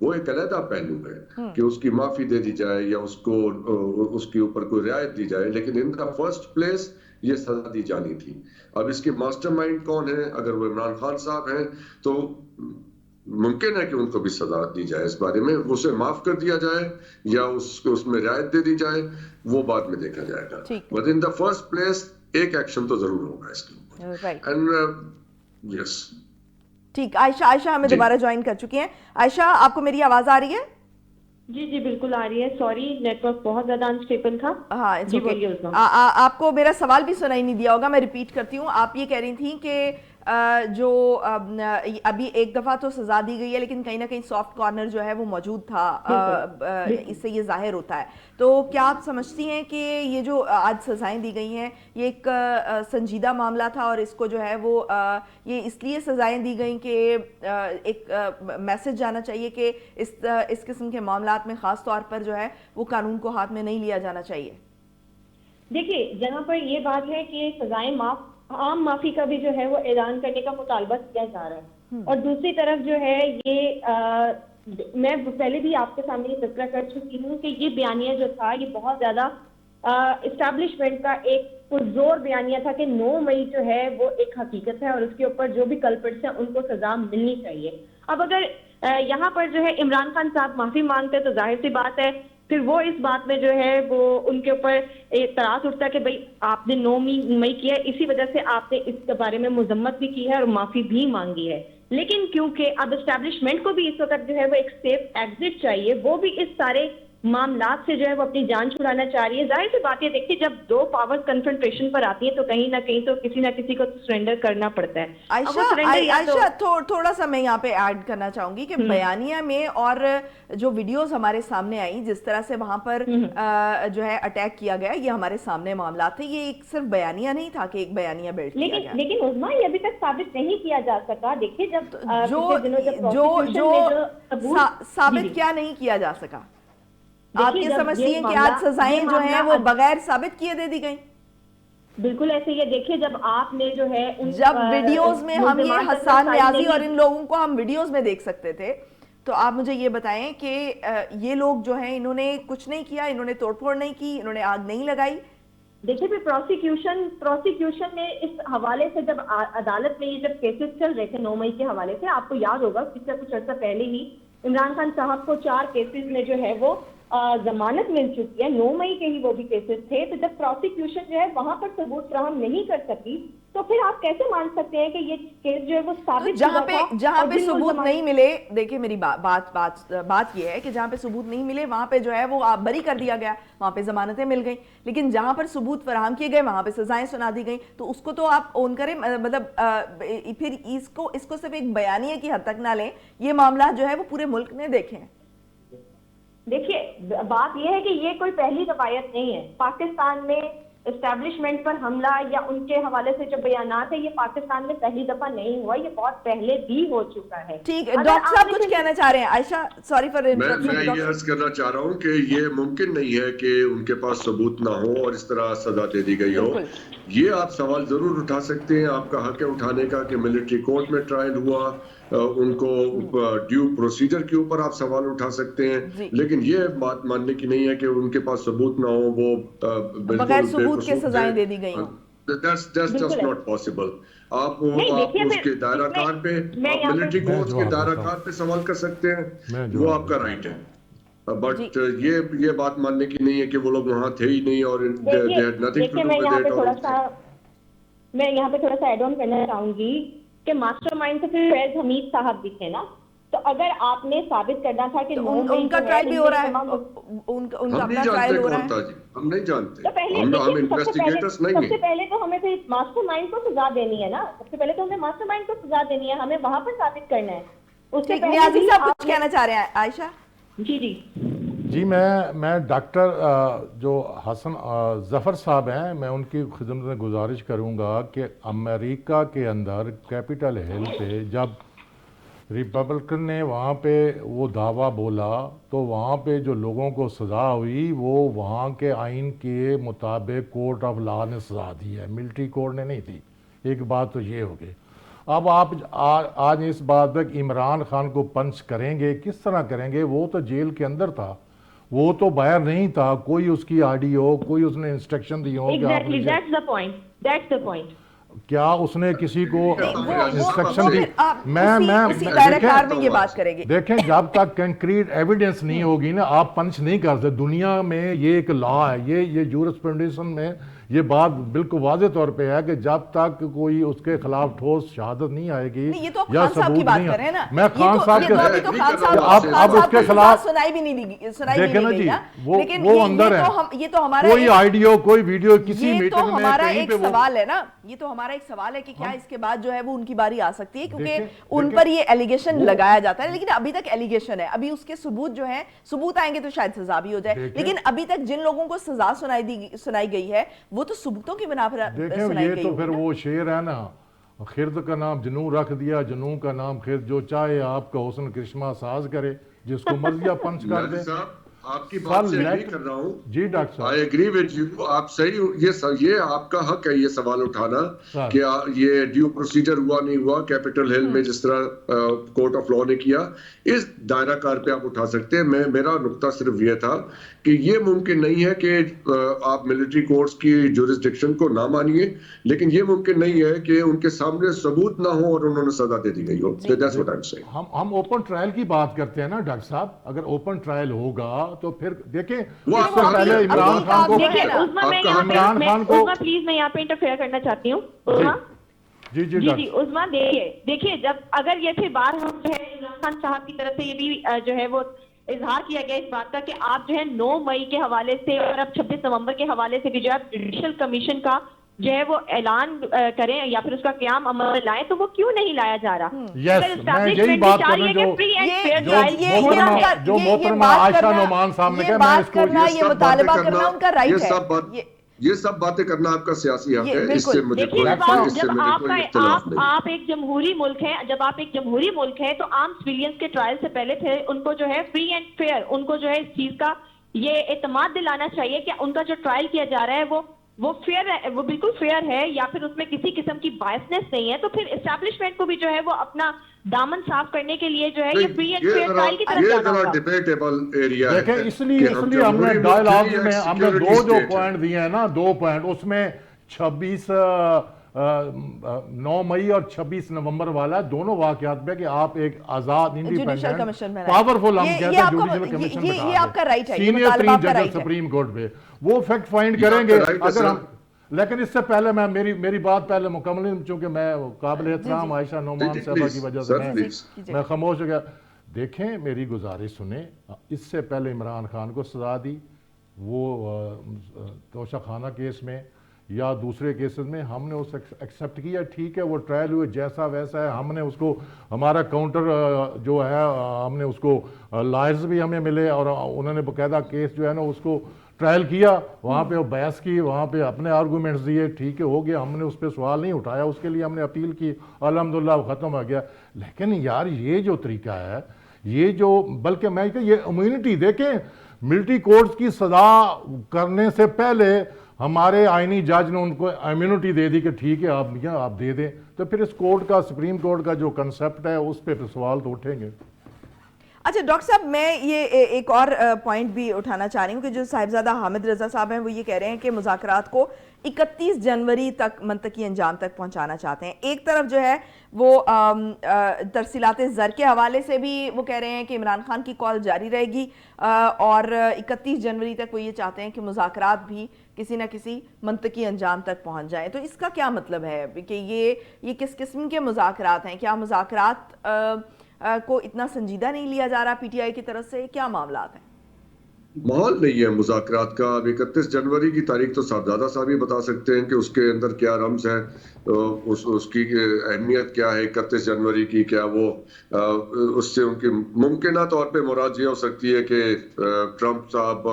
وہ ایک علیحدہ پہلو ہے کہ اس کی معافی دے دی جائے یا اس کے اوپر کوئی رعایت دی جائے، لیکن ان کا فرسٹ پلیس یہ سزا دی جانی تھی۔ اب اس کے ماسٹر مائنڈ کون ہے؟ اگر وہ عمران خان صاحب ہیں تو ممکن ہے کہ ان کو بھی سزا دی جائے، اس بارے میں اسے معاف کر دیا جائے یا اس میں رعایت دے دی جائے، وہ بعد میں دیکھا جائے گا، but in the first place ایک ایکشن تو ضرور ہوگا اس کے اوپر۔ اینڈ یس ٹھیک، عائشہ ہمیں دوبارہ جوائن کر چکی ہیں۔ عائشہ، آپ کو میری آواز آ رہی ہے؟ جی بالکل آ رہی ہے، سوری نیٹ ورک بہت زیادہ انسٹیبل تھا۔ ہاں جی بولیے۔ آپ کو میرا سوال بھی سنائی نہیں دیا ہوگا، میں ریپیٹ کرتی ہوں۔ آپ یہ کہہ رہی تھیں کہ جو ابھی ایک دفعہ تو سزا دی گئی ہے لیکن کہیں نہ کہیں سافٹ کارنر جو ہے وہ موجود تھا، اس سے یہ ظاہر ہوتا ہے۔ تو کیا آپ سمجھتی ہیں کہ یہ جو آج سزائیں دی گئی ہیں یہ ایک سنجیدہ معاملہ تھا اور اس کو جو ہے وہ یہ اس لیے سزائیں دی گئیں کہ ایک میسج جانا چاہیے کہ اس قسم کے معاملات میں خاص طور پر جو ہے وہ قانون کو ہاتھ میں نہیں لیا جانا چاہیے؟ دیکھیے جہاں پر یہ بات ہے کہ سزائیں عام معافی کا بھی جو ہے وہ اعلان کرنے کا مطالبہ کیا جا رہا ہے، اور دوسری طرف جو ہے یہ میں پہلے بھی آپ کے سامنے یہ تذکرہ کر چکی ہوں کہ یہ بیانیہ جو تھا یہ بہت زیادہ اسٹیبلشمنٹ کا ایک پرزور بیانیہ تھا کہ 9 مئی جو ہے وہ ایک حقیقت ہے اور اس کے اوپر جو بھی کلپرٹس ہیں ان کو سزا ملنی چاہیے۔ اب اگر یہاں پر جو ہے عمران خان صاحب معافی مانگتے تو ظاہر سی بات ہے پھر وہ اس بات میں جو ہے وہ ان کے اوپر اعتراض اٹھتا ہے کہ بھئی آپ نے 9 مئی کیا ہے، اسی وجہ سے آپ نے اس کے بارے میں مذمت بھی کی ہے اور معافی بھی مانگی ہے، لیکن کیونکہ اب اسٹیبلشمنٹ کو بھی اس وقت جو ہے وہ ایک سیف ایگزٹ چاہیے، وہ بھی اس سارے معاملات سے جو ہے وہ اپنی جان چھڑانا چاہ رہی ہے۔ ظاہر سی بات ہے، دیکھیے جب 2 پاورز کنفرنٹریشن پر آتی ہیں تو کہیں نہ کہیں تو کسی نہ کسی کو سرنڈر کرنا پڑتا ہے۔ عائشہ تھوڑا سا میں یہاں پہ ایڈ کرنا چاہوں گی کہ بیانیہ میں اور جو ویڈیوز ہمارے سامنے آئیں جس طرح سے وہاں پر جو ہے اٹیک کیا گیا، یہ ہمارے سامنے معاملات تھے، یہ ایک صرف بیانیہ نہیں تھا کہ ایک بیانیہ بلڈ کیا گیا، لیکن عظمیٰ یہ ابھی تک ثابت نہیں کیا جا سکا۔ دیکھیے جب ثابت کیا نہیں کیا جا سکا، آپ یہ سمجھتی ہیں کہ آج سزائیں جو ہیں وہ بغیر ثابت کیے دے دی گئیں؟ بالکل ایسے ہی ہے۔ دیکھیے جب آپ نے جو ہے جب ویڈیوز میں ہم یہ حسان نیازی اور ان لوگوں کو ہم ویڈیوز میں دیکھ سکتے تھے، تو آپ مجھے یہ بتائیں کہ یہ لوگ جو ہیں انہوں نے کچھ نہیں کیا، انہوں نے توڑ پھوڑ نہیں کی، انہوں نے آگ نہیں لگائی۔ دیکھیے پھر پروسیکیوشن نے اس حوالے سے جب عدالت میں یہ جب کیسز چل رہے تھے 9 مئی کے حوالے سے، آپ کو یاد ہوگا پچھلے کچھ عرصہ پہلے ہی عمران خان صاحب کو 4 کیسز میں جو ہے وہ ضمانت مل چکی ہے، 9 مئی کے ہی وہ بھی کیسز تھے۔ تو جب پروسیکیوشن جو ہے وہاں پر ثبوت فراہم نہیں کر سکی تو پھر آپ کیسے مان سکتے ہیں کہ یہ کیس جو ہے وہ ثابت جہاں پہ ثبوت نہیں ملے، دیکھیں میری بات یہ ہے کہ جہاں پہ ثبوت نہیں ملے وہاں پہ جو ہے وہ بری کر دیا گیا، وہاں پہ ضمانتیں مل گئیں، لیکن جہاں پر ثبوت فراہم کیے گئے وہاں پہ سزائیں سنا دی گئیں، تو اس کو تو آپ اون کریں، مطلب پھر اس کو صرف ایک بیانیے کی حد تک نہ لیں، یہ معاملات جو ہے وہ پورے ملک نے دیکھے ہیں۔ دیکھیے بات یہ ہے کہ یہ کوئی پہلی روایت نہیں ہے پاکستان میں اسٹیبلشمنٹ پر حملہ یا ان کے حوالے سے جو بیانات ہیں، یہ پاکستان میں پہلی دفعہ نہیں ہوا، یہ بہت پہلے بھی ہو چکا ہے۔ ٹھیک ہے ڈاکٹر صاحب کچھ کہنا چاہ رہے ہیں؟ عائشہ سوری فار انٹرپشن۔ میں یہ عرض کرنا چاہ رہا ہوں کہ یہ ممکن نہیں ہے کہ ان کے پاس ثبوت نہ ہو اور اس طرح سزا دے دی گئی ہو۔ یہ آپ سوال ضرور اٹھا سکتے ہیں، آپ کا حق ہے اٹھانے کا کہ ملٹری کورٹ میں ٹرائل ہوا، ان کو ڈیو پروسیجر کے اوپر آپ سوال اٹھا سکتے ہیں، لیکن یہ بات ماننے کی نہیں ہے کہ ان کے پاس ثبوت نہ ہو، وہ بغیر ثبوت کے سزائیں دے دی گئی ہوں۔ That's just not possible۔ آپ اس کے دائرہ کار پہ ملٹری کورٹ کے دائرہ کار پہ سوال کر سکتے ہیں، وہ آپ کا رائٹ ہے، بٹ یہ بات ماننے کی نہیں ہے کہ وہ لوگ وہاں تھے ہی نہیں اور میں یہاں پہ تھوڑا سا ایڈ آن کرنا چاہوں گی کہ ماسٹر مائنڈ تو پھر فیض حمید صاحب بھی تھے نا، تو اگر آپ نے ثابت کرنا تھا کہ ان کا ٹرائل بھی ہو رہا ہے، ان کا اپنا ٹرائل ہو رہا ہے، ہم نہیں جانتے، ہم انویسٹیگیٹرز نہیں ہیں۔ سب سے پہلے تو ہمیں پھر ماسٹر مائنڈ کو سزا دینی ہے نا، سب سے پہلے تو ہمیں ماسٹر مائنڈ کو سزا دینی ہے، ہمیں وہاں پر ثابت کرنا ہے۔ اس سے پہلے نیازی صاحب کچھ کہنا چاہ رہے ہیں؟ عائشہ جی میں ڈاکٹر جو حسن ظفر صاحب ہیں، میں ان کی خدمت میں گزارش کروں گا کہ امریکہ کے اندر کیپٹل ہل پہ جب ریپبلکن نے وہاں پہ وہ دعویٰ بولا تو وہاں پہ جو لوگوں کو سزا ہوئی وہ وہاں کے آئین کے مطابق کورٹ آف لا نے سزا دی ہے، ملٹری کورٹ نے نہیں دی۔ ایک بات تو یہ ہو گئی۔ اب آپ آج اس بات پہ عمران خان کو پنچ کریں گے، کس طرح کریں گے؟ وہ تو جیل کے اندر تھا، وہ تو باہر نہیں تھا، کوئی اس کی آڈیو، کوئی اس نے انسٹرکشن دی ہو کہ آپ Exactly, that's the point. کیا اس نے کسی کو انسٹرکشن دی؟ اسی دائرہ کار میں یہ بات کریں گے. دیکھیں جب تک کنکریٹ ایویڈنس نہیں ہوگی نا آپ پنچ نہیں کر سکتے. دنیا میں یہ ایک لا ہے، یہ جورسپروڈنشن میں یہ بات بالکل واضح طور پہ ہے کہ جب تک کوئی اس کے خلاف ٹھوس شہادت نہیں آئے گی یا ثبوت نہیں آئے. میں خان صاحب کے اب اس کے خلاف سنائی بھی نہیں دیکھیں نا جی، لیکن وہ اندر ہے، یہ تو ہمارا کوئی آئیڈیو کوئی ویڈیو کسی میٹنگ میں ہمارا ایک سوال ہے نا، یہ تو ہمارا ایک سوال ہے کہ کیا اس کے بعد جو ہے وہ ان کی باری آ سکتی ہے، کیونکہ ان پر یہ ایلیگیشن لگایا جاتا ہے، لیکن ابھی تک ایلیگیشن ہے، ابھی اس کے ثبوت جو ہے ثبوت آئیں گے تو شاید سزا بھی ہو جائے، لیکن ابھی تک جن لوگوں کو سزا سنائی گئی ہے وہ تو ثبوتوں کی بنا پر دیکھیں. یہ تو پھر وہ شعر ہے نا، خرد کا نام جنوں رکھ دیا، جنوں کا نام خرد، جو چاہے آپ کا حسن کرشمہ ساز کرے، جس کو مرضی آپ پنچ کر دیں. آپ کی بات سے ایگری کر رہا ہوں. جی ڈاکٹر صاحب، I agree with you. آپ صحیح، یہ آپ کا حق ہے یہ سوال اٹھانا کہ یہ ڈیو پروسیجر ہوا نہیں ہوا کیپٹل ہل میں جس طرح کورٹ آف لا نے کیا. اس دائرہ کار پہ آپ اٹھا سکتے ہیں. میرا نقطہ صرف یہ تھا کہ یہ ممکن نہیں ہے کہ آپ ملٹری کورٹس کی جورسڈکشن کو نہ مانیے، لیکن یہ ممکن نہیں ہے کہ ان کے سامنے ثبوت نہ ہو اور انہوں نے سزا دے دی گئی ہو. That's what I'm saying. ہم اوپن ٹرائل کی بات کرتے ہیں نا ڈاکٹر صاحب. اگر اوپن ٹرائل ہوگا تو پھر دیکھیں اس سے پہلے عمران خان کو پلیز میں یہاں پہ انٹرفیئر کرنا چاہتی ہوں. جی عظما دیکھیے، جب اگر یہ پھر بار ہم جو ہے عمران خان صاحب کی طرف سے یہ بھی جو ہے وہ اظہار کیا گیا اس بات کا کہ آپ جو ہے 9 مئی کے حوالے سے اور اب 26 نومبر کے حوالے سے بھی جو ہے جوڈیشل کمیشن کا جو ہے وہ اعلان کریں یا پھر اس کا قیام عمل لائیں، تو وہ کیوں نہیں لایا جا رہا؟ میں یہی بات کر رہا ہوں جو محترمہ عائشہ نعمان صاحب نے کہا، میں اس کو یہ مطالبہ کرنا ان کا رائٹ ہے. یہ سب باتیں کرنا آپ کا سیاسی حق ہے. اس سے مجھے کوئی اختلاف نہیں. آپ ایک جمہوری ملک ہے، جب آپ ایک جمہوری ملک ہے تو عام سویلینز کے ٹرائل سے پہلے تھے ان کو جو ہے فری اینڈ فیئر، ان کو جو ہے اس چیز کا یہ اعتماد دلانا چاہیے کہ ان کا جو ٹرائل کیا جا رہا ہے وہ فیئر ہے، وہ بالکل فیئر ہے، یا پھر اس میں کسی قسم کی بائسنس نہیں ہے. تو پھر اسٹیبلشمنٹ کو بھی جو ہے وہ اپنا دامن صاف کرنے کے لیے جو ہے یہ فری اینڈ فیئر ٹرائل کی طرف جانا ہوگا. ڈیبیٹیبل ایریا ہے. دیکھیں اس لیے ہم نے ڈائیلاگ میں ہم نے جو پوائنٹ دیے ہیں نا، 2 پوائنٹ، اس میں 9 مئی اور 26 نومبر والا دونوں واقعات پہ کہ آپ ایک آزاد انڈیپینڈنٹ پاورفل ہم کہتے ہیں جوڈیشل کمیشن بتا دیں، سینئر 3 ججز سپریم کورٹ پہ وہ فیکٹ فائنڈ کریں گے. اگر ہم لیکن اس سے پہلے میں میری بات پہلے مکمل، چونکہ میں قابل احترام عائشہ نعمان صاحبہ کی وجہ سے میں خاموش ہو گیا. دیکھیں میری گزارش سنیں، اس سے پہلے عمران خان کو سزا دی، وہ توشہ خانہ کیس میں یا دوسرے کیسز میں ہم نے اسے ایکسیپٹ کیا، ٹھیک ہے وہ ٹرائل ہوئے جیسا ویسا ہے. ہم نے اس کو ہمارا کاؤنٹر جو ہے ہم نے اس کو لائرز بھی ہمیں ملے اور انہوں نے باقاعدہ کیس جو ہے نا اس کو ٹرائل کیا، وہاں پہ بحث کی، وہاں پہ اپنے آرگومنٹس دیے، ٹھیک ہے ہو گیا. ہم نے اس پہ سوال نہیں اٹھایا، اس کے لیے ہم نے اپیل کی، الحمدللہ وہ ختم ہو گیا. لیکن یار یہ جو طریقہ ہے، یہ جو بلکہ میں کہ یہ امیونٹی دیکھیں، ملٹری کورٹس کی سزا کرنے سے پہلے ہمارے آئینی جج نے ان کو امیونٹی دے دی کہ ٹھیک ہے آپ دے دیں. تو پھر اس کورٹ کا، سپریم کورٹ کا جو کنسپٹ ہے اس پہ سوال تو اٹھیں گے. اچھا ڈاکٹر صاحب، میں یہ ایک اور پوائنٹ بھی اٹھانا چاہ رہی ہوں کہ جو صاحبزادہ حامد رضا صاحب ہیں وہ یہ کہہ رہے ہیں کہ مذاکرات کو 31 جنوری تک منطقی انجام تک پہنچانا چاہتے ہیں. ایک طرف جو ہے وہ ترسیلات زر کے حوالے سے بھی وہ کہہ رہے ہیں کہ عمران خان کی کال جاری رہے گی، اور 31 جنوری تک وہ یہ چاہتے ہیں کہ مذاکرات بھی کسی نہ کسی منطقی انجام تک پہنچ جائیں. تو اس کا کیا مطلب ہے کہ یہ کس قسم کے مذاکرات ہیں؟ کیا مذاکرات کو اتنا سنجیدہ نہیں لیا جا رہا پی ٹی آئی کی طرف سے؟ کیا معاملات ہیں؟ ماحول نہیں ہے مذاکرات کا. اب 31 جنوری کی تاریخ تو صاحبزادہ صاحب ہی بتا سکتے ہیں کہ اس کے اندر کیا رمز ہے، اس کی اہمیت کیا ہے 31 جنوری کی. کیا وہ اس سے ان کی ممکنہ طور پہ مراد یہ ہو سکتی ہے کہ ٹرمپ صاحب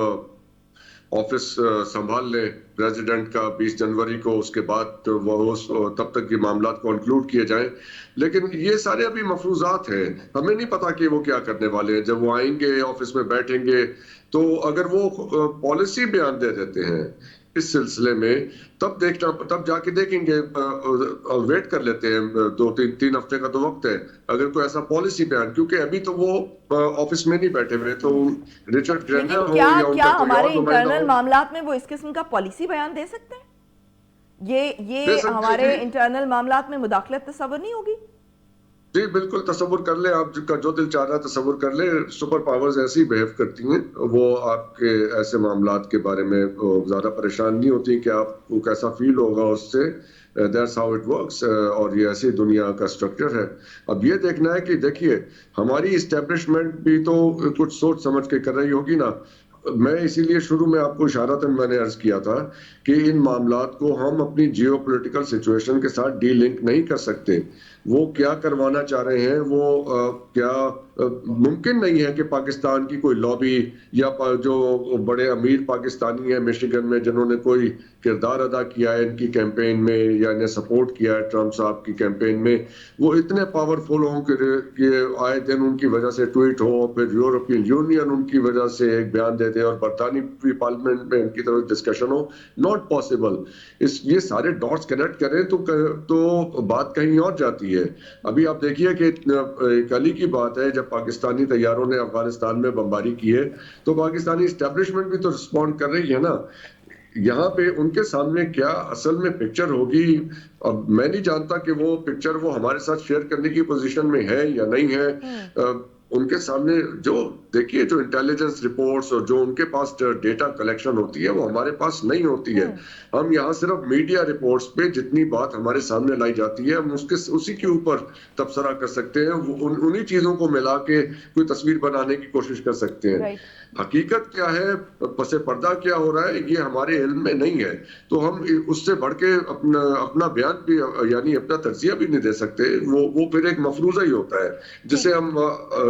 آفس سنبھال لیں پریزیڈنٹ کا 20 جنوری کو، اس کے بعد وہ تب تک یہ معاملات کنکلوڈ کیے جائیں. لیکن یہ سارے ابھی مفروضات ہیں، ہمیں نہیں پتا کہ وہ کیا کرنے والے ہیں. جب وہ آئیں گے آفس میں بیٹھیں گے تو اگر وہ پالیسی بیان دے دیتے ہیں اس سلسلے میں تب دیکھنا, تب جا کے دیکھیں گے. ویٹ کر لیتے ہیں 2-3 ہفتے کا تو وقت ہے اگر کوئی ایسا پالیسی بیان, کیونکہ ابھی تو وہ آفس میں نہیں بیٹھے ہوئے, تو رچرڈ گرینر ہو یا ان کا کوئی اور نمائندہ انٹرنل ہو. معاملات میں وہ اس قسم کا پالیسی بیان دے سکتے ہیں؟ یہ ہمارے انٹرنل معاملات میں مداخلت تصور نہیں ہوگی؟ جی بالکل, تصور کر لیں, آپ کا جو دل چاہ رہا ہے تصور کر لیں. سپر پاورز ایسی بہیو کرتی ہیں, وہ آپ کے ایسے معاملات کے بارے میں زیادہ پریشان نہیں ہوتی کہ آپ کو کیسا فیل ہوگا اس سے. That's how it works. اور یہ ایسی دنیا کا سٹرکچر ہے. اب یہ دیکھنا ہے کہ دیکھیے ہماری اسٹیبلشمنٹ بھی تو کچھ سوچ سمجھ کے کر رہی ہوگی نا. میں اسی لیے شروع میں آپ کو اشارتاً میں نے عرض کیا تھا کہ ان معاملات کو ہم اپنی جیو پولیٹیکل سچویشن کے ساتھ ڈی لنک نہیں کر سکتے. وہ کیا کروانا چاہ رہے ہیں, وہ کیا ممکن نہیں ہے کہ پاکستان کی کوئی لابی یا جو بڑے امیر پاکستانی ہیں مشیگن میں جنہوں نے کوئی کردار ادا کیا ہے ان کی کیمپین میں یا انہیں سپورٹ کیا ہے ٹرمپ صاحب کی کیمپین میں, وہ اتنے پاورفل ہوں کہ آئے دن ان کی وجہ سے ٹویٹ ہو, پھر یورپین یونین ان کی وجہ سے ایک بیان دے دے اور برطانوی پارلیمنٹ میں ان کی طرف ڈسکشن ہو. Not possible. یہ سارے ڈاٹس کنیکٹ کریں تو بات کہیں اور جاتی ہے. ابھی آپ دیکھیے کہ کل ہی کی بات ہے جب پاکستانی طیاروں نے افغانستان میں بمباری کی ہے تو پاکستانی اسٹیبلشمنٹ بھی تو رسپونڈ کر رہی ہے نا. یہاں پہ ان کے سامنے کیا اصل میں پکچر ہوگی, اب میں نہیں جانتا کہ وہ پکچر وہ ہمارے ساتھ شیئر کرنے کی پوزیشن میں ہے یا نہیں ہے. ان کے سامنے جو دیکھیے جو انٹیلیجنس رپورٹس اور جو ان کے پاس ڈیٹا کلیکشن ہوتی ہے وہ ہمارے پاس نہیں ہوتی ہے. ہم یہاں صرف میڈیا رپورٹس پہ جتنی بات ہمارے سامنے لائی جاتی ہے ہم اسی کے اوپر تبصرہ کر سکتے ہیں, انہی چیزوں کو ملا کے کوئی تصویر بنانے کی کوشش کر سکتے ہیں. حقیقت کیا ہے, پس پردہ کیا ہو رہا ہے, یہ ہمارے علم میں نہیں ہے. تو ہم اس سے بڑھ کے اپنا بیان بھی یعنی اپنا تجزیہ بھی نہیں دے سکتے. وہ پھر ایک مفروضہ ہی ہوتا ہے جسے ہم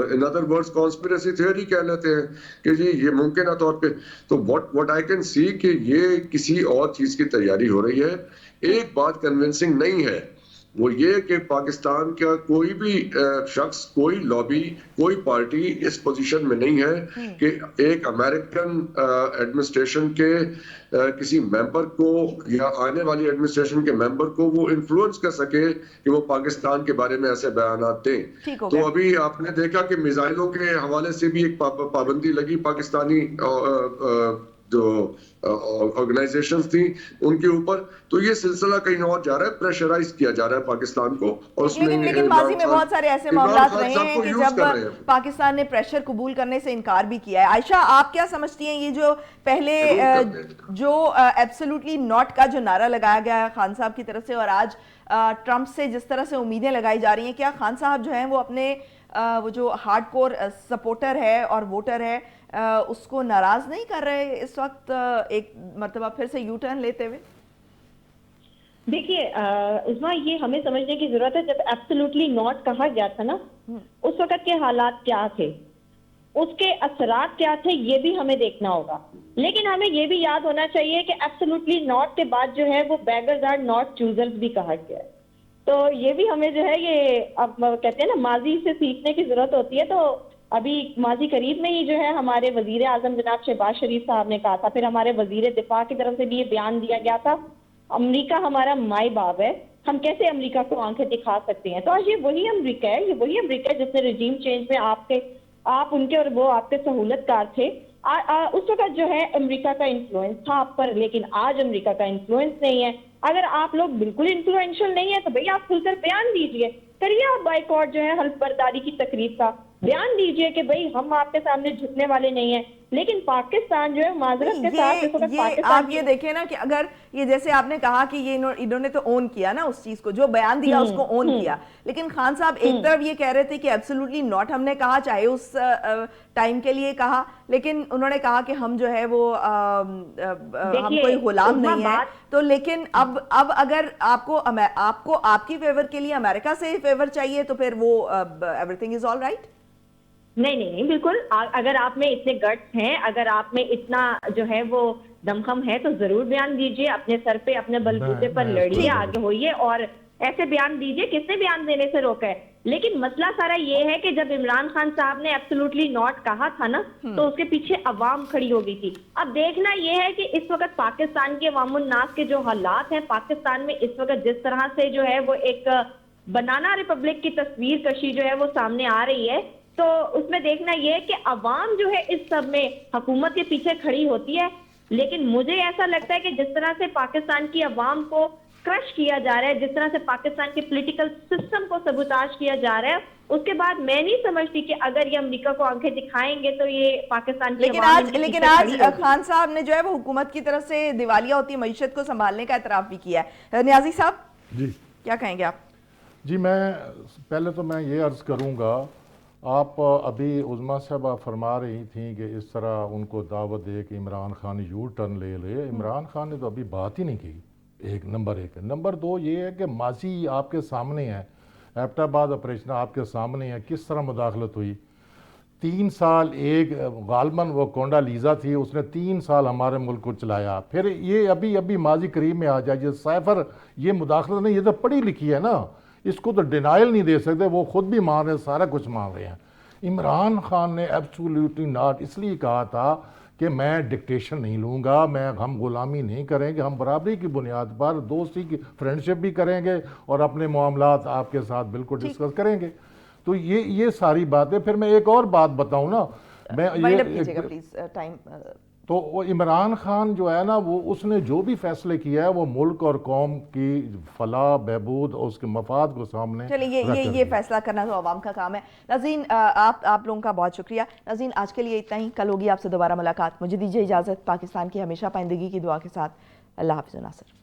in other words conspiracy theory کہہ لیتے ہیں کہ جی یہ ممکنہ طور پہ. تو what I can see کہ یہ کسی اور چیز کی تیاری ہو رہی ہے. ایک بات کنونسنگ نہیں ہے, وہ یہ کہ پاکستان کا کوئی بھی شخص, کوئی لابی, کوئی پارٹی اس پوزیشن میں نہیں ہے کہ ایک امریکن ایڈمنسٹریشن کے کسی ممبر کو یا آنے والی ایڈمنسٹریشن کے ممبر کو وہ انفلوئنس کر سکے کہ وہ پاکستان کے بارے میں ایسے بیانات دیں. تو ابھی آپ نے دیکھا کہ میزائلوں کے حوالے سے بھی ایک پابندی لگی پاکستانی جو آرگنائزیشنز تھیں ان کے اوپر. تو یہ سلسلہ کہیں اور جا رہا ہے, پریشرائز کیا جا رہا ہے پاکستان کو. اور اس میں لیکن ماضی میں بہت سارے ایسے معاملات رہے ہیں کہ جب پاکستان نے پریشر قبول کرنے سے انکار بھی کیا ہے. عائشہ آپ کیا سمجھتی ہیں, یہ جو پہلے جو ایبسولوٹلی ناٹ کا جو نعرہ لگایا گیا ہے خان صاحب کی طرف سے, اور آج ٹرمپ سے جس طرح سے امیدیں لگائی جا رہی ہیں, کیا خان صاحب جو ہیں وہ اپنے وہ جو ہارڈ کور سپورٹر ہے اور ووٹر ہے اس کو ناراض نہیں کر رہے اس وقت ایک مرتبہ پھر سے یو ٹرن لیتے ہوئے؟ دیکھیے عظمیٰ, یہ ہمیں سمجھنے کی ضرورت ہے جب ایبسولوٹلی ناٹ کہا گیا تھا نا, اس وقت کے حالات کیا تھے, اس کے اثرات کیا تھے, یہ بھی ہمیں دیکھنا ہوگا. لیکن ہمیں یہ بھی یاد ہونا چاہیے کہ ایبسولوٹلی ناٹ کے بعد جو ہے وہ بیگرز آر ناٹ چوزرز بھی کہا گیا ہے. تو یہ بھی ہمیں جو ہے یہ اب کہتے ہیں نا ماضی سے سیکھنے کی ضرورت ہوتی ہے. تو ابھی ماضی قریب میں ہی جو ہے ہمارے وزیر اعظم جناب شہباز شریف صاحب نے کہا تھا, پھر ہمارے وزیر دفاع کی طرف سے بھی یہ بیان دیا گیا تھا, امریکہ ہمارا مائی باپ ہے, ہم کیسے امریکہ کو آنکھیں دکھا سکتے ہیں. تو آج یہ وہی امریکہ ہے, یہ وہی امریکہ ہے جس نے رجیم چینج میں آپ ان کے اور وہ آپ کے سہولت کار تھے. اس وقت جو ہے امریکہ کا انفلوئنس تھا آپ پر, لیکن آج امریکہ کا انفلوئنس نہیں ہے. اگر آپ لوگ بالکل انفلوئنشل نہیں ہے تو بھئی آپ کھل کر بیان دیجئے, کریے آپ بائیکاٹ جو ہے حلف برداری کی تقریب کا, بیان دیجئے کہ بھئی ہم آپ کے سامنے جھکنے والے نہیں ہیں. لیکن پاکستان جو ہے معذرت کے ساتھ آپ یہ دیکھیں نا کہ اگر یہ جیسے آپ نے کہا کہ یہ انہوں نے تو اون کیا نا اس چیز کو, جو بیان دیا اس کو اون کیا, لیکن خان صاحب ایک طرف یہ کہہ رہے تھے کہ ایبسولوٹلی ناٹ ہم نے کہا, چاہے اس ٹائم کے لیے کہا, لیکن انہوں نے کہا کہ ہم جو ہے وہ ہم کوئی غلام نہیں ہے. تو لیکن اب اگر آپ کو آپ کی فیور کے لیے امریکہ سے فیور چاہیے تو پھر وہ every thing is all right. نہیں بالکل, اگر آپ میں اتنے گٹس ہیں, اگر آپ میں اتنا جو ہے وہ دمخم ہے تو ضرور بیان دیجئے, اپنے سر پہ اپنے بلبوتے پر لڑیے, آگے ہوئیے اور ایسے بیان دیجئے. کس نے بیان دینے سے روکا ہے؟ لیکن مسئلہ سارا یہ ہے کہ جب عمران خان صاحب نے ایبسولوٹلی ناٹ کہا تھا نا تو اس کے پیچھے عوام کھڑی ہو گئی تھی. اب دیکھنا یہ ہے کہ اس وقت پاکستان کے عوام الناس کے جو حالات ہیں پاکستان میں اس وقت جس طرح سے جو ہے وہ ایک بنانا ریپبلک کی تصویر کشی جو ہے وہ سامنے آ رہی ہے, تو اس میں دیکھنا یہ ہے کہ عوام جو ہے اس سب میں حکومت کے پیچھے کھڑی ہوتی ہے. لیکن مجھے ایسا لگتا ہے کہ جس طرح سے پاکستان کی عوام کو کرش کیا جا رہا ہے, جس طرح سے پاکستان کے پولیٹیکل سسٹم کو سبوتاج کیا جا رہا ہے, اس کے بعد میں نہیں سمجھتی کہ اگر یہ امریکہ کو آنکھیں دکھائیں گے تو یہ پاکستان کی لیکن آج خان صاحب نے جو ہے وہ حکومت کی طرف سے دیوالیہ ہوتی معیشت کو سنبھالنے کا اعتراف بھی کیا ہے. نیازی صاحب جی کیا کہیں گے آپ؟ جی میں پہلے تو میں یہ عرض کروں گا, آپ ابھی عظمیٰ صاحبہ فرما رہی تھیں کہ اس طرح ان کو دعوت دے کہ عمران خان یو ٹرن لے لے. عمران خان نے تو ابھی بات ہی نہیں کی, ایک نمبر ایک. نمبر دو یہ ہے کہ ماضی آپ کے سامنے ہے, ایبٹ آباد آپریشن آپ کے سامنے ہے, کس طرح مداخلت ہوئی. 3 سال ایک غالباً وہ کونڈا لیزا تھی, اس نے 3 سال ہمارے ملک کو چلایا. پھر یہ ابھی ماضی قریب میں آ جائے, یہ سائفر یہ مداخلت نہیں, یہ تو پڑھی لکھی ہے نا, اس کو تو ڈینائل نہیں دے سکتے, وہ خود بھی مان رہے ہیں, سارا کچھ مان رہے ہیں. عمران خان نے ایبسولوٹلی ناٹ اس لیے کہا تھا کہ میں ڈکٹیشن نہیں لوں گا, ہم غلامی نہیں کریں گے, ہم برابری کی بنیاد پر دوستی کی فرینڈشپ بھی کریں گے اور اپنے معاملات آپ کے ساتھ بالکل ڈسکس کریں گے. تو یہ ساری باتیں. پھر میں ایک اور بات بتاؤں نا, تو وہ عمران خان جو ہے نا وہ اس نے جو بھی فیصلے کیا ہے وہ ملک اور قوم کی فلاح بہبود اور اس کے مفاد کو سامنے. چلیے یہ فیصلہ کرنا تو عوام کا کام ہے. ناظرین آپ لوگوں کا بہت شکریہ. ناظرین آج کے لیے اتنا ہی, کل ہوگی آپ سے دوبارہ ملاقات. مجھے دیجیے اجازت, پاکستان کی ہمیشہ پائندگی کی دعا کے ساتھ. اللہ حافظ. ناصر.